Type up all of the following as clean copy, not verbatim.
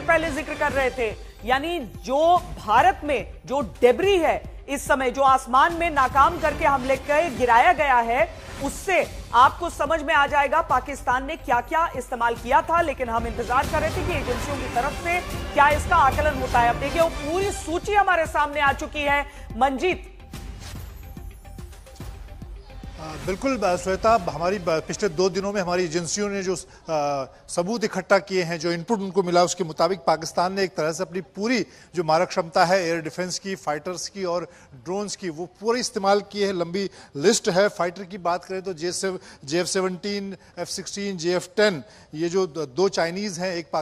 पहले जिक्र कर रहे थे, यानी जो भारत में जो डेब्री है इस समय, जो आसमान में नाकाम करके हमले के गिराया गया है, उससे आपको समझ में आ जाएगा पाकिस्तान ने क्या क्या इस्तेमाल किया था। लेकिन हम इंतजार कर रहे थे कि एजेंसियों की तरफ से क्या इसका आकलन होता है। अब देखिए वो पूरी सूची हमारे सामने आ चुकी है। मंजीत। बिल्कुल श्वेता, हमारी पिछले 2 दिनों में हमारी एजेंसियों ने जो सबूत इकट्ठा किए हैं, जो इनपुट उनको मिला, उसके मुताबिक पाकिस्तान ने एक तरह से अपनी पूरी जो मारक क्षमता है एयर डिफेंस की, फाइटर्स की और ड्रोन्स की, वो पूरी इस्तेमाल की है। लंबी लिस्ट है। फाइटर की बात करें तो JF-17, F-16, JF-10, ये जो 2 चाइनीज़ हैं, एक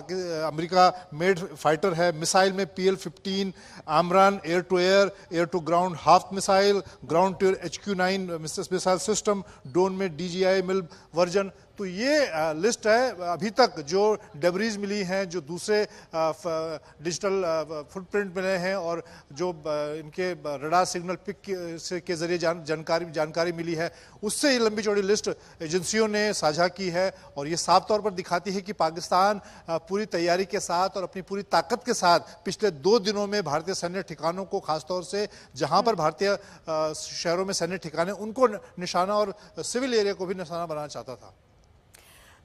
अमेरिका मेड फाइटर है। मिसाइल में PL-15, AMRAAM air to air, air to ground half missile, ground to air HQ-9 missile system, drone में DJI मिल वर्जन। तो ये लिस्ट है। अभी तक जो डेब्रीज मिली हैं, जो दूसरे डिजिटल फुटप्रिंट मिले हैं और जो इनके रडार सिग्नल पिक के जरिए जानकारी मिली है, उससे ये लंबी चौड़ी लिस्ट एजेंसियों ने साझा की है। और ये साफ तौर पर दिखाती है कि पाकिस्तान पूरी तैयारी के साथ और अपनी पूरी ताकत के साथ पिछले 2 दिनों में भारतीय सैन्य ठिकानों को, खासतौर से जहां पर भारतीय शहरों में सैन्य ठिकाने, उनको निशाना और सिविल एरिया को भी निशाना बनाना चाहता था।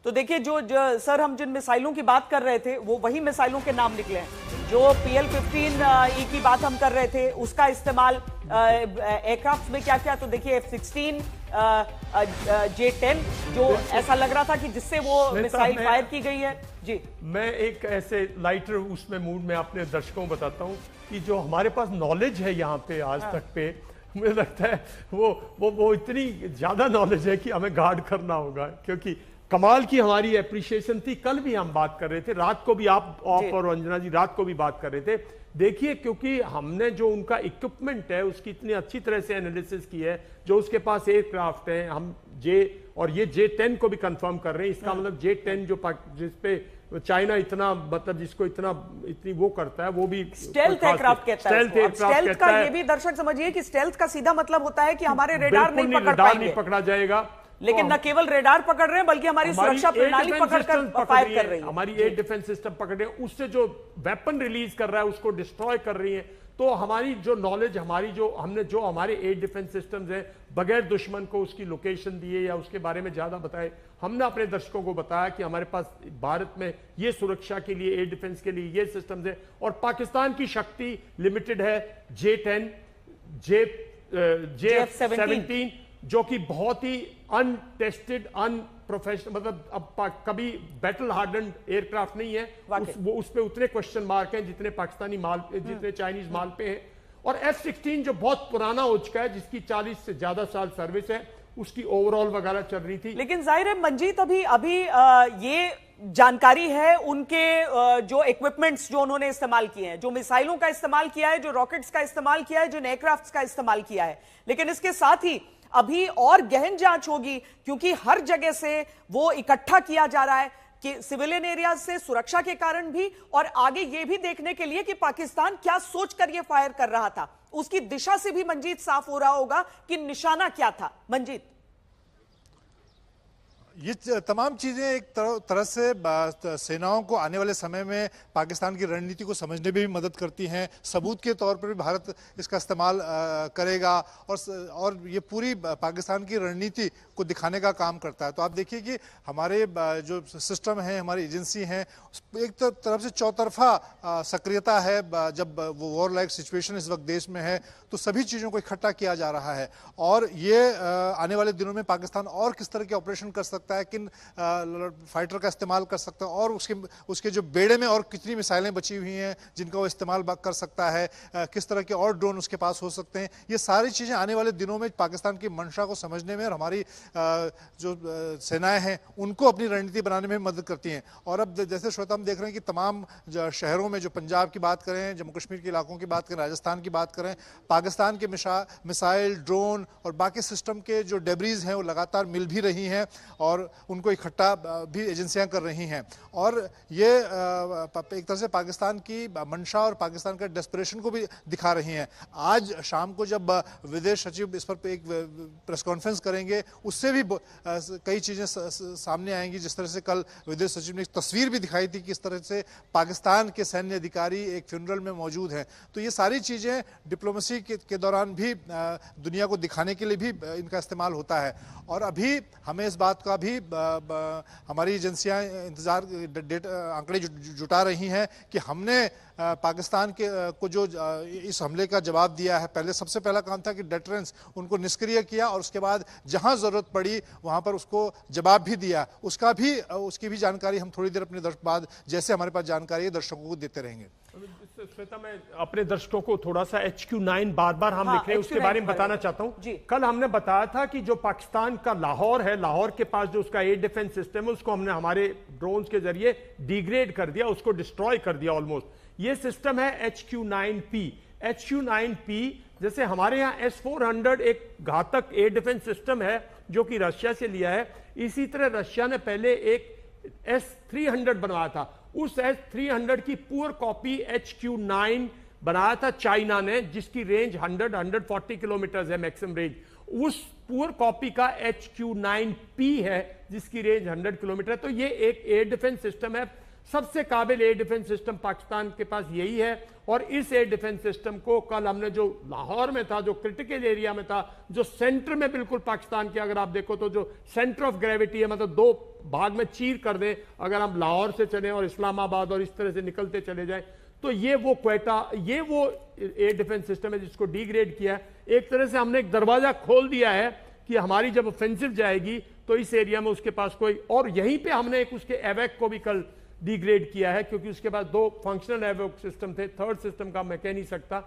तो देखिए जो सर हम जिन मिसाइलों की बात कर रहे थे वो वही मिसाइलों के नाम निकले हैं। जो PL-15E की बात हम कर रहे थे, उसका इस्तेमाल एयरक्राफ्ट में क्या क्या, तो देखिए F-16, J-10, जो ऐसा लग रहा था कि जिससे वो मिसाइल फायर की गई है। जी, मैं एक ऐसे लाइटर उसमें मूड में अपने दर्शकों को बताता हूँ कि जो हमारे पास नॉलेज है यहाँ पे आज तक पे, मुझे लगता है वो इतनी ज्यादा नॉलेज है कि हमें गार्ड करना होगा, क्योंकि कमाल की हमारी एप्रिशिएशन थी। कल भी हम बात कर रहे थे, रात को भी आप और अंजना जी रात को भी बात कर रहे थे। देखिए, क्योंकि हमने जो उनका इक्विपमेंट है उसकी इतनी अच्छी तरह से एनालिसिस की है, जो उसके पास एयरक्राफ्ट है, हम ये J-10 को भी कंफर्म कर रहे हैं। इसका मतलब J-10 जिसपे चाइना इतना, मतलब जिसको इतनी वो करता है, वो भी स्टेल्थ एयरक्राफ्ट कहता है। स्टेल्थ का ये भी दर्शक समझिए कि स्टेल्थ का सीधा मतलब होता है कि हमारे रेडार नहीं पकड़ा जाएगा। लेकिन न केवल रेडार पकड़ रहे हैं बल्कि हमारी सुरक्षा प्रणाली पकड़कर फायर कर रही है। हमारी एयर डिफेंस सिस्टम पकड़ रहे हैं, उससे जो वेपन रिलीज कर रहा है उसको डिस्ट्रॉय कर रही है। तो हमारी जो नॉलेज, हमारे एयर डिफेंस सिस्टम्स है, बगैर दुश्मन को उसकी लोकेशन दिए या उसके बारे में ज्यादा बताए, हमने अपने दर्शकों को बताया कि हमारे पास भारत में ये सुरक्षा के लिए, एयर डिफेंस के लिए ये सिस्टम्स है। और पाकिस्तान की शक्ति लिमिटेड है। J-10, JF-17, जो कि बहुत ही अनटेस्टेड, अनप्रोफेशनल, मतलब अब कभी बैटल हार्डन्ड एयरक्राफ्ट नहीं है। उस पे उतने क्वेश्चन मार्क हैं जितने पाकिस्तानी माल, जितने चाइनीज माल पे हैं। और F-16 जो बहुत पुराना हो चुका है, जिसकी 40 से ज्यादा साल सर्विस है, उसकी ओवरऑल वगैरह चल रही थी। लेकिन जाहिर है मंजीत, अभी ये जानकारी है उनके जो इक्विपमेंट्स जो उन्होंने इस्तेमाल किए हैं, जो मिसाइलों का इस्तेमाल किया है, जो रॉकेट्स का इस्तेमाल किया है, जो एयरक्राफ्ट्स का इस्तेमाल किया है। लेकिन इसके साथ ही अभी और गहन जांच होगी, क्योंकि हर जगह से वो इकट्ठा किया जा रहा है कि सिविलियन एरिया से सुरक्षा के कारण भी, और आगे ये भी देखने के लिए कि पाकिस्तान क्या सोचकर ये फायर कर रहा था, उसकी दिशा से भी मंजीत साफ हो रहा होगा कि निशाना क्या था। मंजीत, ये तमाम चीज़ें एक तरह से सेनाओं को आने वाले समय में पाकिस्तान की रणनीति को समझने में भी मदद करती हैं। सबूत के तौर पर भी भारत इसका इस्तेमाल करेगा और ये पूरी पाकिस्तान की रणनीति को दिखाने का काम करता है। तो आप देखिए कि हमारे जो सिस्टम हैं, हमारी एजेंसी हैं, एक तरफ से चौतरफा सक्रियता है। जब वो वॉर लाइक सिचुएशन इस वक्त देश में है, तो सभी चीज़ों को इकट्ठा किया जा रहा है। और ये आने वाले दिनों में पाकिस्तान और किस तरह के ऑपरेशन कर सकता है, किन फाइटर का इस्तेमाल कर सकता है, और उसके जो बेड़े में और कितनी मिसाइलें बची हुई हैं जिनका वो इस्तेमाल कर सकता है, किस तरह के और ड्रोन उसके पास हो सकते हैं, ये सारी चीज़ें आने वाले दिनों में पाकिस्तान की मंशा को समझने में और हमारी जो सेनाएं हैं उनको अपनी रणनीति बनाने में मदद करती हैं। और अब जैसे श्रोता हम देख रहे हैं कि तमाम शहरों में, जो पंजाब की बात करें, जम्मू कश्मीर के इलाकों की बात करें, राजस्थान की बात करें, पाकिस्तान के मिसाइल, ड्रोन और बाकी सिस्टम के जो डेब्रीज हैं वो लगातार मिल भी रही हैं। और और उनको इकट्ठा भी एजेंसियां कर रही हैं। और ये एक तरह से पाकिस्तान की मंशा और पाकिस्तान का डेस्परेशन को भी दिखा रही हैं। आज शाम को जब विदेश सचिव इस पर एक प्रेस कॉन्फ्रेंस करेंगे, उससे भी कई चीज़ें सामने आएंगी। जिस तरह से कल विदेश सचिव ने एक तस्वीर भी दिखाई थी कि इस तरह से पाकिस्तान के सैन्य अधिकारी एक फ्यूनरल में मौजूद हैं। तो ये सारी चीज़ें डिप्लोमेसी के दौरान भी दुनिया को दिखाने के लिए भी इनका इस्तेमाल होता है। और अभी हमें इस बात का भी हमारी एजेंसियां इंतजार आंकड़े जुटा रही हैं कि हमने पाकिस्तान के को जो इस हमले का जवाब दिया है, पहले सबसे पहला काम था कि डेटरेंस, उनको निष्क्रिय किया और उसके बाद जहां जरूरत पड़ी वहां पर उसको जवाब भी दिया। उसकी भी जानकारी हम थोड़ी देर अपने बाद जैसे हमारे पास जानकारी है दर्शकों को देते रहेंगे। श्वेता, मैं अपने दर्शकों को थोड़ा सा HQ-9 बार बार हम लिख रहे हैं उसके बारे में बताना चाहता हूं। कल हमने बताया था कि जो पाकिस्तान का लाहौर है, लाहौर के पास जो उसका एयर डिफेंस सिस्टम है, उसको हमने हमारे ड्रोन्स के जरिए डिग्रेड कर दिया, उसको डिस्ट्रॉय कर दिया ऑलमोस्ट। ये सिस्टम है HQ-9P। HQ-9P जैसे हमारे यहाँ S-400 एक घातक एयर डिफेंस सिस्टम है जो कि रशिया से लिया है, इसी तरह रशिया ने पहले एक S-300 बनवाया था। उस S-300 की पुअर कॉपी HQ-9 बनाया था चाइना ने, जिसकी रेंज 140 किलोमीटर है मैक्सिमम रेंज। उस पुअर कॉपी का HQ-9P है जिसकी रेंज 100 किलोमीटर है। तो ये एक एयर डिफेंस सिस्टम है, सबसे काबिल एयर डिफेंस सिस्टम पाकिस्तान के पास यही है। और इस एयर डिफेंस सिस्टम को कल हमने जो लाहौर में था, जो क्रिटिकल एरिया में था, जो सेंटर में बिल्कुल पाकिस्तान के अगर आप देखो तो जो सेंटर ऑफ ग्रेविटी है, मतलब दो भाग में चीर कर दे, अगर हम लाहौर से चले और इस्लामाबाद और इस तरह से निकलते चले जाए, तो ये वो क्वेटा, ये वो एयर डिफेंस सिस्टम है जिसको डिग्रेड किया है। एक तरह से हमने एक दरवाजा खोल दिया है कि हमारी जब ऑफेंसिव जाएगी तो इस एरिया में उसके पास कोई, और यहीं पे हमने एक उसके एवैक को भी कल डिग्रेड किया है, क्योंकि उसके पास 2 फंक्शनल एवैक सिस्टम थे, थर्ड सिस्टम का मैं कह नहीं सकता।